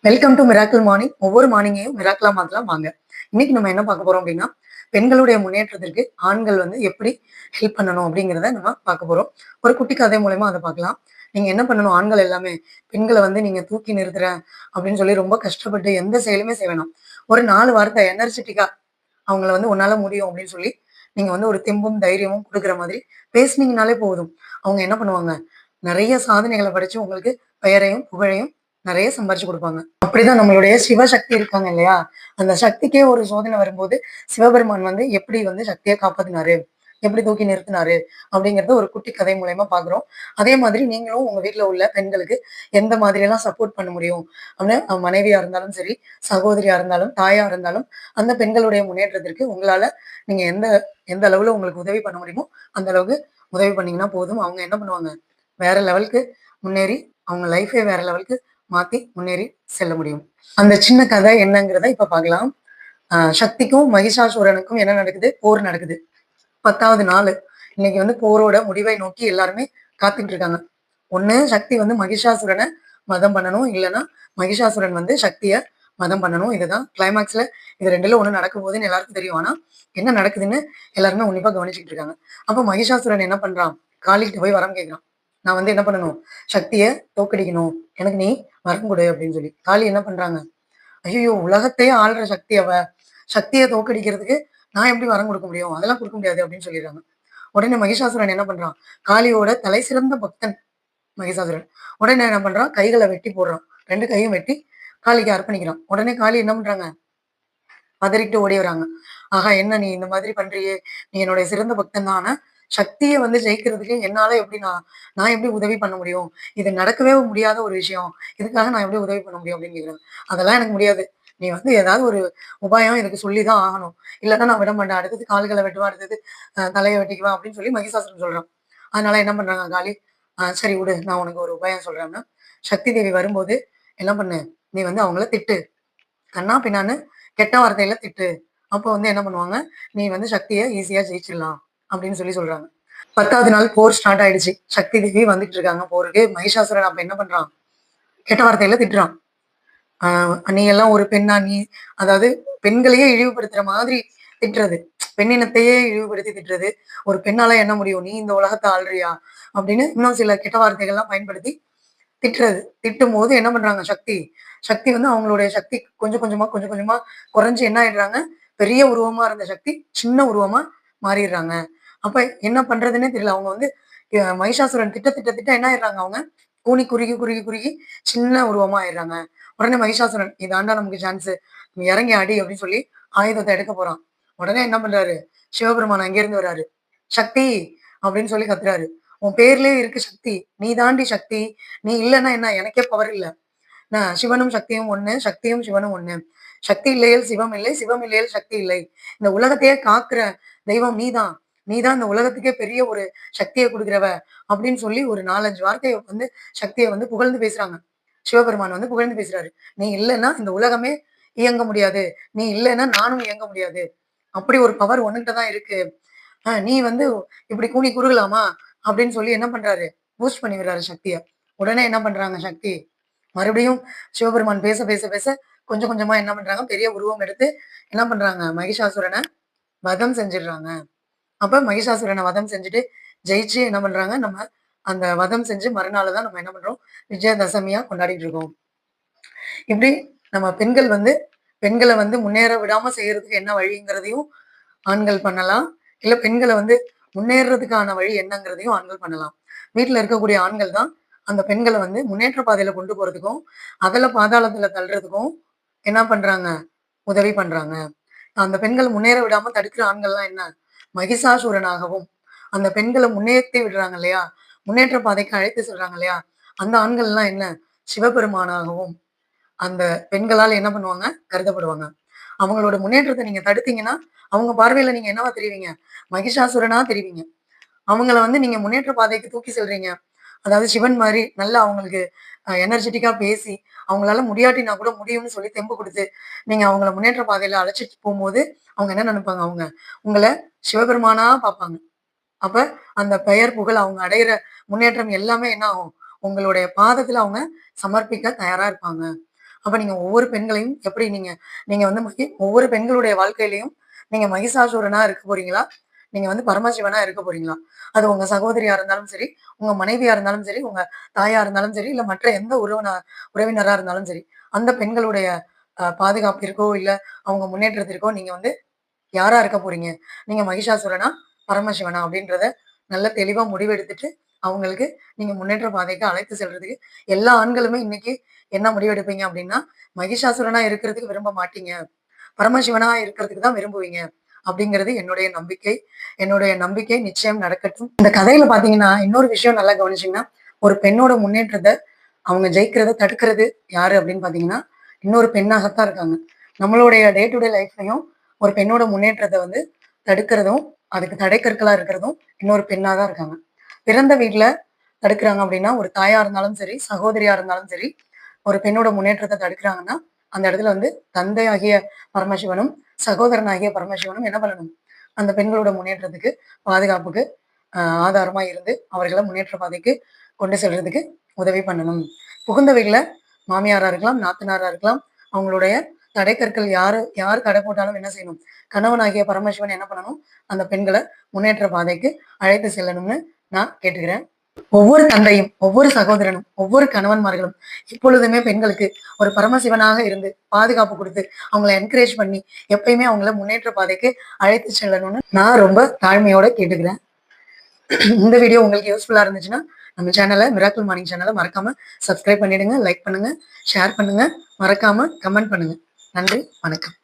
Welcome to miracle morning. ஒவ்வொரு மார்னிங்கையும் மிராக்கிளா மாத்தலாம் வாங்க. இன்னைக்கு நம்ம என்ன பார்க்க போறோம் அப்படின்னா, பெண்களுடைய முன்னேற்றத்திற்கு ஆண்கள் வந்து எப்படி ஹெல்ப் பண்ணணும் அப்படிங்கிறத நம்ம பார்க்க போறோம். ஒரு குட்டி கதை மூலயமா அதை பார்க்கலாம். நீங்க என்ன பண்ணணும், ஆண்கள் எல்லாமே பெண்களை வந்து நீங்க தூக்கி நிறுத்துறேன் அப்படின்னு சொல்லி ரொம்ப கஷ்டப்பட்டு எந்த செயலுமே செய்ய வேணாம். ஒரு 4 வார்த்தை எனர்ஜெட்டிக்கா அவங்கள வந்து உன்னால முடியும் அப்படின்னு சொல்லி நீங்க வந்து ஒரு தெம்பும் தைரியமும் கொடுக்குற மாதிரி பேசுனீங்கனாலே போதும். அவங்க என்ன பண்ணுவாங்க, நிறைய சாதனைகளை படைச்சு உங்களுக்கு பெயரையும் புகழையும் நிறைய சம்பாரிச்சு கொடுப்பாங்க. அப்படிதான் நம்மளுடைய சிவசக்தி இருக்காங்க இல்லையா? அந்த சக்திக்கே ஒரு சோதனை வரும்போது, சிவபெருமான் வந்து எப்படி வந்து சக்திய காப்பாத்தினாரு? எப்படி தூக்கி நிறுத்தினாரு? அப்படிங்கிறத ஒரு குட்டி கதை மூலியமா பார்க்குறோம். அதே மாதிரி நீங்களும் உங்க வீட்ல உள்ள பெண்களுக்கு எந்த மாதிரியெல்லாம் சப்போர்ட் பண்ண முடியும்? அப்படின்னு மனைவியா இருந்தாலும் சரி, சகோதரியா இருந்தாலும், தாயா இருந்தாலும், அந்த பெண்களுடைய முன்னேற்றத்திற்கு உங்களால நீங்க எந்த எந்த அளவுல உங்களுக்கு உதவி பண்ண முடியுமோ, அந்த அளவுக்கு உதவி பண்ணீங்கன்னா போதும். அவங்க என்ன பண்ணுவாங்க? வேற லெவலுக்கு முன்னேறி, அவங்க லைஃபே வேற லெவலுக்கு மாத்தி முன்னேறி செல்ல முடியும். அந்த சின்ன கதை என்னங்கிறத இப்ப பார்க்கலாம். சக்திக்கும் மகிஷாசூரனுக்கும் என்ன நடக்குது? போர் நடக்குது. 10வது நாளு. இன்னைக்கு வந்து போரோட முடிவை நோக்கி எல்லாருமே காத்துக்கிட்டு இருக்காங்க. ஒண்ணு சக்தி வந்து மகிஷாசுரனை வதம் பண்ணணும். இல்லைன்னா மகிஷாசுரன் வந்து சக்திய வதம் பண்ணணும். இதுதான் கிளைமாக்ஸ்ல இது 2ல ஒண்ணு நடக்க போகுதுன்னு எல்லாருக்கும் தெரியும். ஆனா என்ன நடக்குதுன்னு எல்லாருமே உன்னிப்பா கவனிச்சுக்கிட்டு இருக்காங்க. அப்ப மகிஷாசுரன் என்ன பண்றான்? காளிகிட்ட போய் வரம் கேட்கிறான். நான் வந்து என்ன பண்ணணும்? சக்திய தோக்கடிக்கணும். எனக்கு நீ வரம் கொடு அப்படின்னு சொல்லி. காளி என்ன பண்றாங்க? ஐயோ! உலகத்தையே ஆள்ற சக்தி அவ. சக்திய தோற்கடிக்கிறதுக்கு நான் எப்படி வரம் குடுக்க முடியும்? அதெல்லாம் குடுக்க முடியாது அப்படின்னு சொல்லிடுறாங்க. உடனே மகிஷாசுரன் என்ன பண்றான்? காளியோட தலை சிறந்த பக்தன் மகிஷாசுரன். உடனே என்ன பண்றான்? கைகள வெட்டி போடுறான். 2 கையும் வெட்டி காளிக்கு அர்ப்பணிக்கிறான். உடனே காளி என்ன பண்றாங்க? பதறிட்டு ஓடி வராங்க. ஆஹா! என்ன நீ இந்த மாதிரி பண்றியே! நீ என்னுடைய சிறந்த பக்தன் தான். ஆனா சக்திய வந்து ஜெயிக்கிறதுக்கு என்னால எப்படி நான் நான் எப்படி உதவி பண்ண முடியும்? இது நடக்கவே முடியாத ஒரு விஷயம். இதுக்காக நான் எப்படி உதவி பண்ண முடியும்? அப்படின்னு கேட்குறாங்க. அதெல்லாம் எனக்கு முடியாது. நீ வந்து ஏதாவது ஒரு உபாயம் எனக்கு சொல்லி தான் ஆகணும். இல்லன்னா நான் விட மாட்டேன். அடுத்தது கால்கள வெட்டுவேன். அடுத்தது தலைய வெட்டிக்குவேன் அப்படின்னு சொல்லி மகிஷாசுரன் சொல்றான். அதனால என்ன பண்றாங்க காளி, சரி விடு நான் உனக்கு ஒரு உபாயம் சொல்றேன்னா, சக்தி தேவி வரும்போது என்ன பண்ணு? நீ வந்து அவங்கள திட்டு. கன்னா பின்னான்னு கெட்ட வார்த்தையில திட்டு. அப்போ வந்து என்ன பண்ணுவாங்க, நீ வந்து சக்திய ஈஸியா ஜெயிச்சிடலாம் அப்படின்னு சொல்றாங்க. 10வது நாள் போர் ஸ்டார்ட் ஆயிடுச்சு. சக்தி தேவி வந்துட்டு இருக்காங்க போருக்கு. மகிஷாசுரன் அப்ப என்ன பண்றான்? கெட்ட வார்த்தையில திட்டுறான். ஆ நீ எல்லாம் ஒரு பெண்ணா நீ? அதாவது பெண்களையே இழிவுபடுத்துற மாதிரி திட்டுறது. பெண்ணினத்தையே இழிவுபடுத்தி திட்டுறது. ஒரு பெண்ணால என்ன முடியும்? நீ இந்த உலகத்த ஆள்றியா? அப்படின்னு இன்னும் சில கெட்ட வார்த்தைகள்லாம் பயன்படுத்தி திட்டுறது. திட்டும்போது என்ன பண்றாங்க சக்தி? சக்தி வந்து அவங்களுடைய சக்தி கொஞ்சம் கொஞ்சமா குறைஞ்சு என்ன ஆயிடுறாங்க? பெரிய உருவமா இருந்த சக்தி சின்ன உருவமா மாறிடுறாங்க. அப்ப என்ன பண்றதுன்னே தெரியல. அவங்க வந்து மகிஷாசுரன் திட்ட என்ன ஆயிடுறாங்க அவங்க? கூனி குறுகி சின்ன உருவமா ஆயிடுறாங்க. உடனே மகிஷாசுரன் இதாண்டா நமக்கு சான்ஸு. நீ இறங்கி அடி அப்படின்னு சொல்லி ஆயுதத்த எடுக்க போறான். உடனே என்ன பண்றாரு? சிவபெருமான் அங்கேருந்து வராரு. சக்தி அப்படின்னு சொல்லி கத்துறாரு. உன் பேர்லயே இருக்கு சக்தி. நீ தாண்டி சக்தி. நீ இல்லன்னா என்ன? எனக்கே பவர் இல்ல. சிவனும் சக்தியும் ஒண்ணு. சக்தியும் சிவனும் ஒண்ணு. சக்தி இல்லையேல் சிவம் இல்லை. சிவம் இல்லையேல் சக்தி இல்லை. இந்த உலகத்தையே காக்குற தெய்வம் நீதான். நீதான் இந்த உலகத்துக்கே பெரிய ஒரு சக்திய குடுக்குறவ. அப்படின்னு சொல்லி ஒரு 4, 5 வார்த்தைய வந்து சக்திய வந்து புகழ்ந்து பேசுறாங்க. சிவபெருமான் வந்து புகழ்ந்து பேசுறாரு. நீ இல்லன்னா இந்த உலகமே இயங்க முடியாது. நீ இல்லன்னா நானும் இயங்க முடியாது. அப்படி ஒரு பவர் உன்கிட்ட தான் இருக்கு. நீ வந்து இப்படி கூனி குறுகலாமா? அப்படின்னு சொல்லி என்ன பண்றாரு? பூஸ்ட் பண்ணி விடுறாரு சக்திய. உடனே என்ன பண்றாங்க சக்தி? மறுபடியும் சிவபெருமான் பேச கொஞ்சம் கொஞ்சமா என்ன பண்றாங்க? பெரிய உருவம் எடுத்து என்ன பண்றாங்க? மகிஷாசுரன வதம் செஞ்சுடுறாங்க. அப்ப மகிஷாசுரன வதம் செஞ்சுட்டு ஜெயிச்சு என்ன பண்றாங்க? நம்ம அந்த வதம் செஞ்சு மறுநாள் தான் நம்ம என்ன பண்றோம்? விஜயதசமியா கொண்டாடிட்டு இருக்கோம். இப்படி நம்ம பெண்கள வந்து முன்னேற விடாம செய்யறதுக்கு என்ன வழிங்கிறதையும் ஆண்கள் பண்ணலாம். இல்ல பெண்கள வந்து முன்னேறதுக்கான வழி என்னங்கிறதையும் ஆண்கள் பண்ணலாம். வீட்ல இருக்கக்கூடிய ஆண்கள் தான் அந்த பெண்கள வந்து முன்னேற்ற பாதையில கொண்டு போறதுக்கும், அதல பாதாளத்துல தள்றதுக்கும் என்ன பண்றாங்க? உதவி பண்றாங்க. அந்த பெண்கள முன்னேற விடாம தடுக்கிற ஆண்கள்லாம் என்ன? மகிஷாசூரனாகவும், அந்த பெண்கள முன்னேத்தி விடுறாங்க இல்லையா? முன்னேற்ற பாதைக்கு அழைத்து செல்றாங்க இல்லையா? அந்த ஆண்கள்லாம் என்ன? சிவபெருமானாகவும் அந்த பெண்களால் என்ன பண்ணுவாங்க? கருதப்படுவாங்க. அவங்களோட முன்னேற்றத்த நீங்க தடுத்தீங்கன்னா, அவங்க பார்வையில நீங்க என்னவா தெரிவீங்க? மகிஷாசுரனா தெரிவீங்க. அவங்கள வந்து நீங்க முன்னேற்ற பாதைக்கு தூக்கி செல்றீங்க. அதாவது சிவன் மாரி நல்லா அவங்களுக்கு எனர்ஜெட்டிக்கா பேசி, அவங்களால முடியாட்டினா கூட முடியும்னு சொல்லி தெம்பு குடுத்து, நீங்க அவங்கள முன்னேற்ற பாதையில அழைச்சிட்டு போம்போது, அவங்க என்ன நெனைப்பாங்க அவங்க? உங்கள சிவபெருமானா பார்ப்பாங்க. அப்ப அந்த பெயர், புகழ் அவங்க அடையிற முன்னேற்றம் எல்லாமே என்ன ஆகும்? உங்களுடைய பாதத்துல அவங்க சமர்ப்பிக்க தயாரா இருப்பாங்க. அப்ப நீங்க ஒவ்வொரு பெண்களையும் எப்படி நீங்க நீங்க வந்து ஒவ்வொரு பெண்களுடைய வாழ்க்கையிலயும் நீங்க மகிஷாசூரனா இருக்க போறீங்களா? நீங்க வந்து பரமசிவனா இருக்க போறீங்களா? அது உங்க சகோதரியா இருந்தாலும் சரி, உங்க மனைவியா இருந்தாலும் சரி, உங்க தாயா இருந்தாலும் சரி, இல்ல மற்ற எந்த உறவினரா இருந்தாலும் சரி. அந்த பெண்களுடைய பாதுகாப்பிற்கோ, இல்ல அவங்க முன்னேற்றத்திற்கோ நீங்க வந்து யாரா இருக்க போறீங்க? நீங்க மகிஷாசுரனா? பரமசிவனா? அப்படின்றத நல்ல தெளிவா முடிவெடுத்துட்டு, அவங்களுக்கு நீங்க முன்னேற்ற பாதைக்கு அழைத்து செல்றதுக்கு எல்லா ஆண்களுமே இன்னைக்கு என்ன முடிவெடுப்பீங்க அப்படின்னா, மகிஷாசுரனா இருக்கிறதுக்கு விரும்ப மாட்டீங்க. பரமசிவனா இருக்கிறதுக்கு தான் விரும்புவீங்க. அப்படிங்கிறது என்னுடைய நம்பிக்கை. என்னுடைய நம்பிக்கை நிச்சயம் நடக்கட்டும். இந்த கதையில பார்த்தீங்கன்னா, இன்னொரு விஷயம் நல்லா கவனிச்சீங்கன்னா, ஒரு பெண்ணோட முன்னேற்றத்த அவங்க ஜெயிக்கிறத தடுக்கிறது யாரு அப்படின்னு பார்த்தீங்கன்னா, இன்னொரு பெண்ணாகத்தான் இருக்காங்க. நம்மளுடைய டே டு டே லைஃப்லயும் ஒரு பெண்ணோட முன்னேற்றத்த வந்து தடுக்கிறதும், அதுக்கு தடைக்கற்களா இருக்கிறதும் இன்னொரு பெண்ணா தான் இருக்காங்க. பிறந்த வீட்ல தடுக்கிறாங்க அப்படின்னா, ஒரு தாயா இருந்தாலும் சரி, சகோதரியா இருந்தாலும் சரி, ஒரு பெண்ணோட முன்னேற்றத்த தடுக்கிறாங்கன்னா, அந்த இடத்துல வந்து தந்தையாகிய பரமசிவனும், சகோதரனாகிய பரமசிவனும் என்ன பண்ணணும்? அந்த பெண்களோட முன்னேற்றத்துக்கு, பாதுகாப்புக்கு ஆதாரமா இருந்து, அவர்கள முன்னேற்ற பாதைக்கு கொண்டு செல்றதுக்கு உதவி பண்ணணும். புகுந்த வீட்ல மாமியாரா இருக்கலாம், நாத்தனாரா இருக்கலாம். அவங்களுடைய தடைக்கற்கள் யார் தடை போட்டாலும் என்ன செய்யணும்? கணவனாகிய பரமசிவன் என்ன பண்ணணும்? அந்த பெண்கள முன்னேற்ற பாதைக்கு அழைத்து செல்லணும்னு நான் கேட்டுக்கிறேன். ஒவ்வொரு தந்தையும், ஒவ்வொரு சகோதரனும், ஒவ்வொரு கணவன்மார்களும் எப்பொழுதுமே பெண்களுக்கு ஒரு பரமசிவனாக இருந்து பாதுகாப்பு குடுத்து, அவங்கள என்கரேஜ் பண்ணி, எப்பயுமே அவங்கள முன்னேற்ற பாதைக்கு அழைத்து செல்லணும்னு நான் ரொம்ப தாழ்மையோட கேட்டுக்கிறேன். இந்த வீடியோ உங்களுக்கு யூஸ்ஃபுல்லா இருந்துச்சுன்னா, நம்ம சேனல மிராக்கிள் மார்னிங் சேனல மறக்காம சப்ஸ்கிரைப் பண்ணிடுங்க, லைக் பண்ணுங்க, ஷேர் பண்ணுங்க, மறக்காம கமெண்ட் பண்ணுங்க. நன்றி, வணக்கம்.